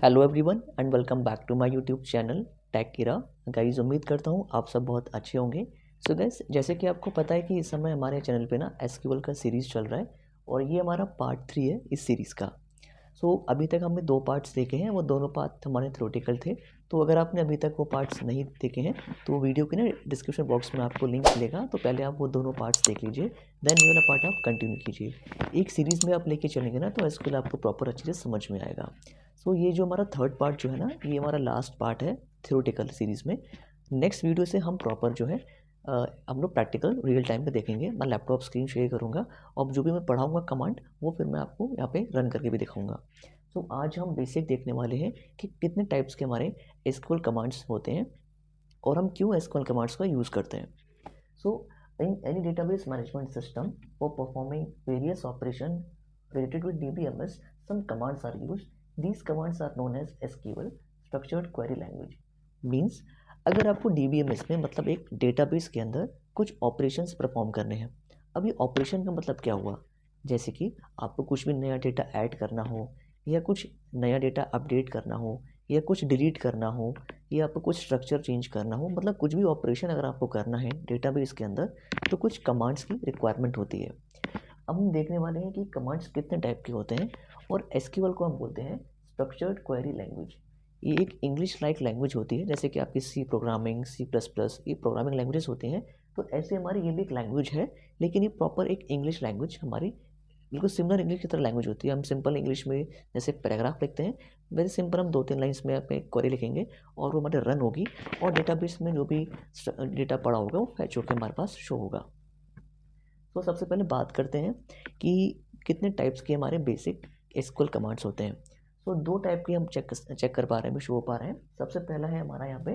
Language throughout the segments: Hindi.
Hello everyone and welcome back to my YouTube channel tech Kira. Guys, उम्मीद करता हूँ आप सब बहुत अच्छे होंगे। सो गाइस, जैसे कि आपको पता है कि इस समय हमारे चैनल पे ना एसक्यूएल का सीरीज़ चल रहा है और ये हमारा पार्ट 3 है इस सीरीज़ का। सो अभी तक हमने 2 पार्ट्स देखे हैं, वो दोनों पार्ट हमारे थ्योरेटिकल थे। तो अगर आपने अभी तक वो पार्ट्स नहीं देखे हैं तो वीडियो के ना डिस्क्रिप्शन बॉक्स में आपको लिंक मिलेगा, तो पहले आप वो दोनों पार्ट्स देख लीजिए, देन ये वाला पार्ट आप कंटिन्यू कीजिए। एक सीरीज़ में आप लेके चलेंगे ना तो एसक्यूएल आपको प्रॉपर अच्छे से समझ में आएगा। सो ये जो हमारा थर्ड पार्ट जो है ना, ये हमारा लास्ट पार्ट है थ्योरेटिकल सीरीज़ में। नेक्स्ट वीडियो से हम प्रॉपर जो है हम लोग प्रैक्टिकल रियल टाइम पे देखेंगे। मैं लैपटॉप स्क्रीन शेयर करूँगा और जो भी मैं पढ़ाऊँगा कमांड वो फिर मैं आपको यहाँ पे रन करके भी दिखाऊँगा। सो आज हम बेसिक देखने वाले हैं कि कितने टाइप्स के हमारे एसक्यूएल कमांड्स होते हैं और हम क्यों एसक्यूएल कमांड्स का यूज़ करते हैं। So in any database management system for performing various operation related with DBMS, some commands are used. These commands are known as SQL, Structured Query Language. Means अगर आपको DBMS में मतलब एक डेटाबेस के अंदर कुछ ऑपरेशंस परफॉर्म करने हैं। अब ये ऑपरेशन का मतलब क्या हुआ, जैसे कि आपको कुछ भी नया डेटा ऐड करना हो या कुछ नया डेटा अपडेट करना हो या कुछ डिलीट करना हो या आपको कुछ स्ट्रक्चर चेंज करना हो, मतलब कुछ भी ऑपरेशन अगर आपको करना है डेटाबेस के अंदर तो कुछ कमांड्स की रिक्वायरमेंट होती है। अब हम देखने वाले हैं कि कमांड्स कितने टाइप के होते हैं और एसक्यूएल को हम बोलते हैं स्ट्रक्चर्ड क्वेरी लैंग्वेज। ये एक इंग्लिश लाइक लैंग्वेज होती है, जैसे कि आपकी C programming, C plus plus, ये प्रोग्रामिंग लैंग्वेजेस होती हैं। तो ऐसे हमारी ये भी एक लैंग्वेज है, लेकिन ये प्रॉपर एक इंग्लिश लैंग्वेज हमारी बिल्कुल सिमिलर इंग्लिश की तरह लैंग्वेज होती है। हम सिंपल इंग्लिश में जैसे पैराग्राफ लिखते हैं, वैसे सिंपल हम 2-3 लाइन्स में अपने क्वेरी लिखेंगे और वो हमारे रन होगी और डेटाबेस में जो भी डेटा पड़ा होगा वो फैच होकर हमारे पास शो होगा। तो सबसे पहले बात करते हैं कि कितने टाइप्स के हमारे बेसिक एसक्यूएल कमांड्स होते हैं। तो 2 टाइप के हम चेक कर पा रहे हैं, शो पा रहे हैं। सबसे पहला है हमारा यहाँ पे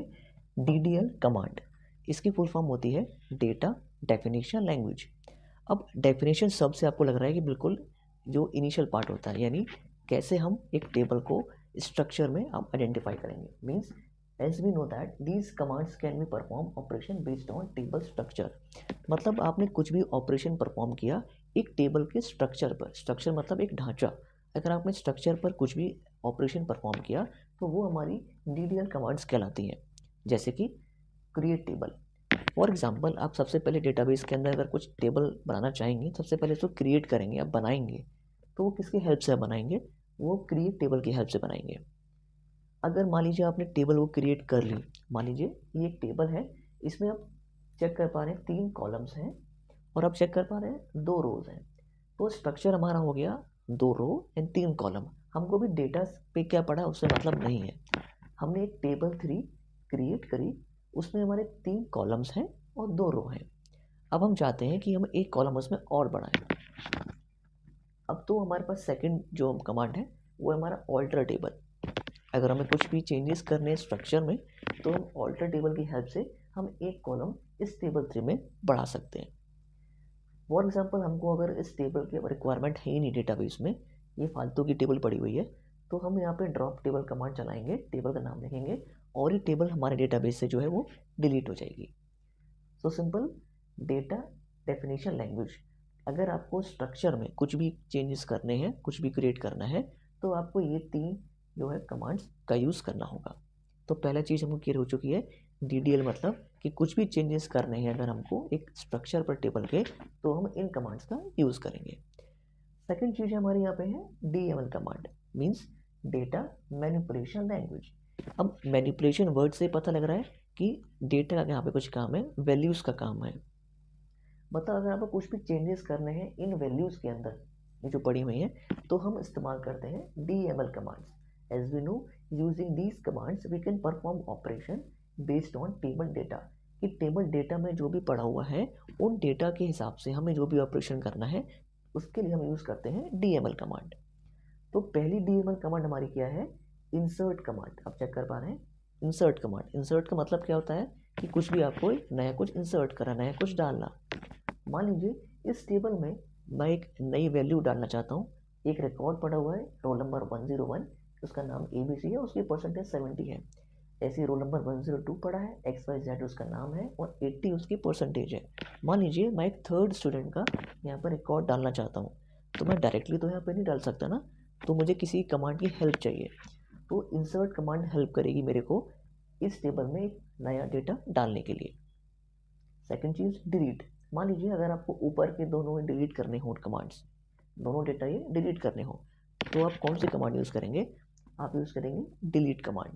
DDL कमांड। इसकी फुल फॉर्म होती है डेटा डेफिनेशन लैंग्वेज। अब डेफिनेशन शब्द से आपको लग रहा है कि बिल्कुल जो इनिशियल पार्ट होता है, यानी कैसे हम एक टेबल को स्ट्रक्चर में हम आइडेंटिफाई करेंगे। Means as we know that these commands can be perform operation based on table structure। मतलब आपने कुछ भी ऑपरेशन परफॉर्म किया एक टेबल के स्ट्रक्चर पर, स्ट्रक्चर मतलब एक ढांचा। अगर आपने स्ट्रक्चर पर कुछ भी ऑपरेशन परफॉर्म किया तो वो हमारी DDL कमांड्स कहलाती हैं। जैसे कि क्रिएट टेबल, फॉर एग्जाम्पल आप सबसे पहले डेटाबेस के अंदर अगर कुछ टेबल बनाना चाहेंगे, सबसे पहले उसको क्रिएट करेंगे, आप बनाएंगे तो वो किसकी हेल्प से बनाएंगे, वो क्रिएट टेबल की हेल्प से बनाएंगे। अगर मान लीजिए आपने टेबल वो क्रिएट कर ली, मान लीजिए ये एक टेबल है, इसमें आप चेक कर पा रहे हैं 3 कॉलम्स हैं और आप चेक कर पा रहे हैं 2 रोज हैं। तो स्ट्रक्चर हमारा हो गया 2 रो एंड 3 कॉलम। हमको भी डेटा पे क्या पड़ा उससे मतलब नहीं है। हमने एक टेबल 3 क्रिएट करी, उसमें हमारे 3 कॉलम्स हैं और 2 रो हैं। अब हम चाहते हैं कि हम एक कॉलम उसमें और बढ़ाएं। अब तो हमारे पास सेकंड जो कमांड है वो है हमारा ऑल्टर टेबल। अगर हमें कुछ भी चेंजेस करने हैं स्ट्रक्चर में तो हम ऑल्टर टेबल की हेल्प से हम एक कॉलम इस टेबल 3 में बढ़ा सकते हैं। फॉर एग्जांपल हमको अगर इस टेबल की रिक्वायरमेंट है ही नहीं डेटाबेस में, ये फालतू की टेबल पड़ी हुई है, तो हम यहाँ पे ड्रॉप टेबल कमांड चलाएंगे, टेबल का नाम लिखेंगे और ये टेबल हमारे डेटाबेस से जो है वो डिलीट हो जाएगी। So simple data definition language. अगर आपको स्ट्रक्चर में कुछ भी चेंजेस करने हैं, कुछ भी क्रिएट करना है, तो आपको ये 3 जो है कमांड्स का यूज़ करना होगा। तो पहला चीज़ हमको क्लियर हो चुकी है, DDL मतलब कि कुछ भी चेंजेस करने हैं अगर हमको एक स्ट्रक्चर पर टेबल के, तो हम इन कमांड्स का यूज़ करेंगे। सेकेंड चीज़ हमारे यहाँ पे है DML command, means data manipulation language. अब मैनिपुलेशन वर्ड से पता लग रहा है कि डेटा का यहाँ पे कुछ काम है, वैल्यूज़ का काम है। मतलब अगर आपको कुछ भी चेंजेस करने हैं इन वैल्यूज़ के अंदर, ये जो पड़ी हुई हैं, तो हम इस्तेमाल करते हैं DML commands. As we know, using these commands we can perform operation based on table data. कि टेबल डेटा में जो भी पड़ा हुआ है उन डेटा के हिसाब से हमें जो भी ऑपरेशन करना है उसके लिए हम यूज़ करते हैं DML कमांड। तो पहली DML कमांड हमारी क्या है, इंसर्ट कमांड। आप चेक कर पा रहे हैं इंसर्ट कमांड। इंसर्ट का मतलब क्या होता है कि कुछ भी आपको नया कुछ इंसर्ट करना, नया कुछ डालना। मान लीजिए इस टेबल में मैं एक नई वैल्यू डालना चाहता हूँ। एक रिकॉर्ड पड़ा हुआ है रोल नंबर 101, उसका नाम ABC है, उसकी परसेंटेज 70 है। ऐसे रोल नंबर 102 पड़ा है, XYZ उसका नाम है और 80 उसकी परसेंटेज है। मान लीजिए मैं एक थर्ड स्टूडेंट का यहाँ पर रिकॉर्ड डालना चाहता हूँ, तो मैं डायरेक्टली तो यहाँ पर नहीं डाल सकता ना, तो मुझे किसी कमांड की हेल्प चाहिए। तो इंसर्ट कमांड हेल्प करेगी मेरे को इस टेबल में एक नया डेटा डालने के लिए। सेकंड चीज़ डिलीट। मान लीजिए अगर आपको ऊपर के दोनों डिलीट करने हो कमांड्स, दोनों डेटा ये डिलीट करने हो, तो आप कौन सी कमांड यूज़ करेंगे? आप यूज़ करेंगे डिलीट कमांड।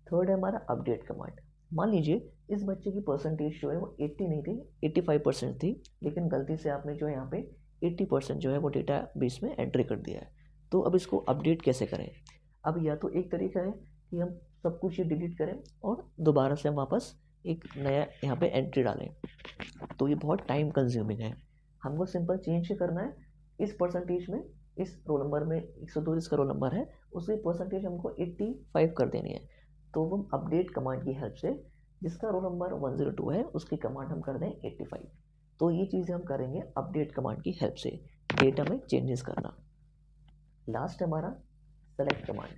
थर्ड है हमारा अपडेट कमांड। मान लीजिए इस बच्चे की परसेंटेज जो है वो 80 नहीं थी, 85% थी, लेकिन गलती से आपने जो है यहाँ पे 80% जो है वो डेटा बेस में एंट्री कर दिया है। तो अब इसको अपडेट कैसे करें? अब या तो एक तरीका है कि हम सब कुछ ये डिलीट करें और दोबारा से हम वापस एक नया यहाँ पे एंट्री डालें, तो ये बहुत टाइम कंज्यूमिंग है। हमको सिंपल चेंज करना है, इस परसेंटेज में, इस रोल नंबर में 102 जिसका रोल नंबर है उसकी परसेंटेज हमको 85 कर देनी है। तो हम अपडेट कमांड की हेल्प से जिसका रोल नंबर 102 है उसकी कमांड हम कर दें 85। तो ये चीज़ें हम करेंगे अपडेट कमांड की हेल्प से, डेटा में चेंजेस करना। लास्ट हमारा सेलेक्ट कमांड।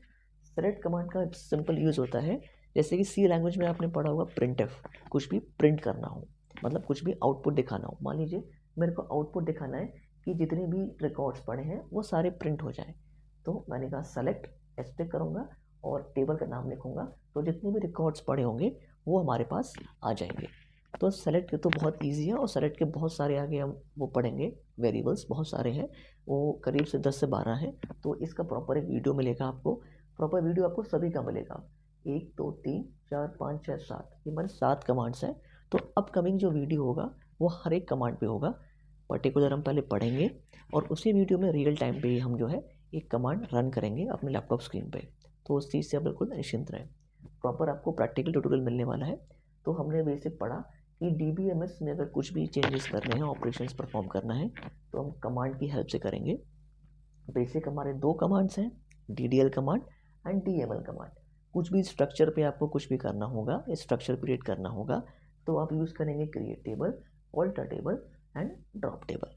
सेलेक्ट कमांड का सिंपल यूज़ होता है, जैसे कि सी लैंग्वेज में आपने पढ़ा होगा प्रिंटफ, कुछ भी प्रिंट करना हो, मतलब कुछ भी आउटपुट दिखाना हो। मान लीजिए मेरे को आउटपुट दिखाना है कि जितने भी रिकॉर्ड्स पड़े हैं वो सारे प्रिंट हो जाए, तो मैंने कहा सेलेक्ट, एस्टेक करूँगा और टेबल का नाम लिखूँगा, तो जितने भी रिकॉर्ड्स पड़े होंगे वो हमारे पास आ जाएंगे। तो सेलेक्ट तो बहुत ईजी है, और सेलेक्ट के बहुत सारे आगे हम वो पढ़ेंगे, वेरिएबल्स बहुत सारे हैं, वो करीब से 10 से 12 हैं। तो इसका प्रॉपर एक वीडियो मिलेगा आपको, प्रॉपर वीडियो आपको सभी का मिलेगा, 1 2 3 4 5 6 7, ये हमारे 7 कमांड्स हैं। तो अपकमिंग जो वीडियो होगा वो हर एक कमांड पे होगा, पर्टिकुलर हम पहले पढ़ेंगे और उसी वीडियो में रियल टाइम पे ही हम जो है एक कमांड रन करेंगे अपने लैपटॉप स्क्रीन पे। तो उस चीज़ से आप बिल्कुल निश्चिंत रहें, प्रॉपर आपको प्रैक्टिकल ट्यूटोरियल मिलने वाला है। तो हमने बेसिक पढ़ा कि DBMS में अगर कुछ भी चेंजेस करने हैं, ऑपरेशंस परफॉर्म करना है, तो हम कमांड की हेल्प से करेंगे। बेसिक हमारे 2 कमांड्स हैं, DDL command and DML command. कुछ भी स्ट्रक्चर पे आपको कुछ भी करना होगा, स्ट्रक्चर क्रिएट करना होगा, तो आप यूज़ करेंगे create table, alter table and drop table.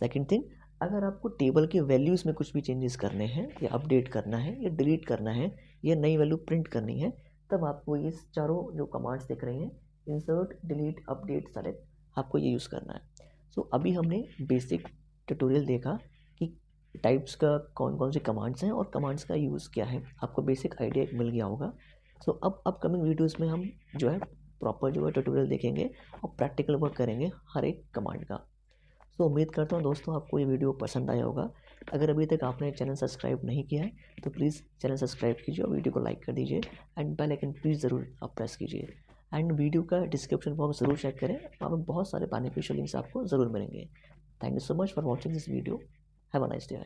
Second thing, अगर आपको टेबल के वैल्यूज़ में कुछ भी चेंजेस करने हैं, या अपडेट करना है, या डिलीट करना है, या नई वैल्यू प्रिंट करनी है, तब आपको ये चारों जो कमांड्स दिख रही हैं, इंसर्ट, डिलीट, अपडेट, सेलेक्ट, आपको ये यूज़ करना है। सो अभी हमने बेसिक ट्यूटोरियल देखा कि टाइप्स का कौन कौन से कमांड्स हैं और कमांड्स का यूज़ क्या है, आपको बेसिक आइडिया मिल गया होगा। सो अब अपकमिंग वीडियोज़ में हम जो है प्रॉपर जो है ट्यूटोरियल देखेंगे और प्रैक्टिकल वर्क करेंगे हर एक कमांड का। सो उम्मीद करता हूँ दोस्तों आपको ये वीडियो पसंद आया होगा। अगर अभी तक आपने चैनल सब्सक्राइब नहीं किया है तो प्लीज़ चैनल सब्सक्राइब कीजिए और वीडियो को लाइक कर दीजिए, एंड बेल आइकन प्लीज़ ज़रूर आप प्रेस कीजिए, एंड वीडियो का डिस्क्रिप्शन बॉक्स ज़रूर चेक करें, वहाँ पर बहुत सारे बेनिफिशियल लिंक्स आपको ज़रूर मिलेंगे। Thank you so much for watching this video. Have a nice day.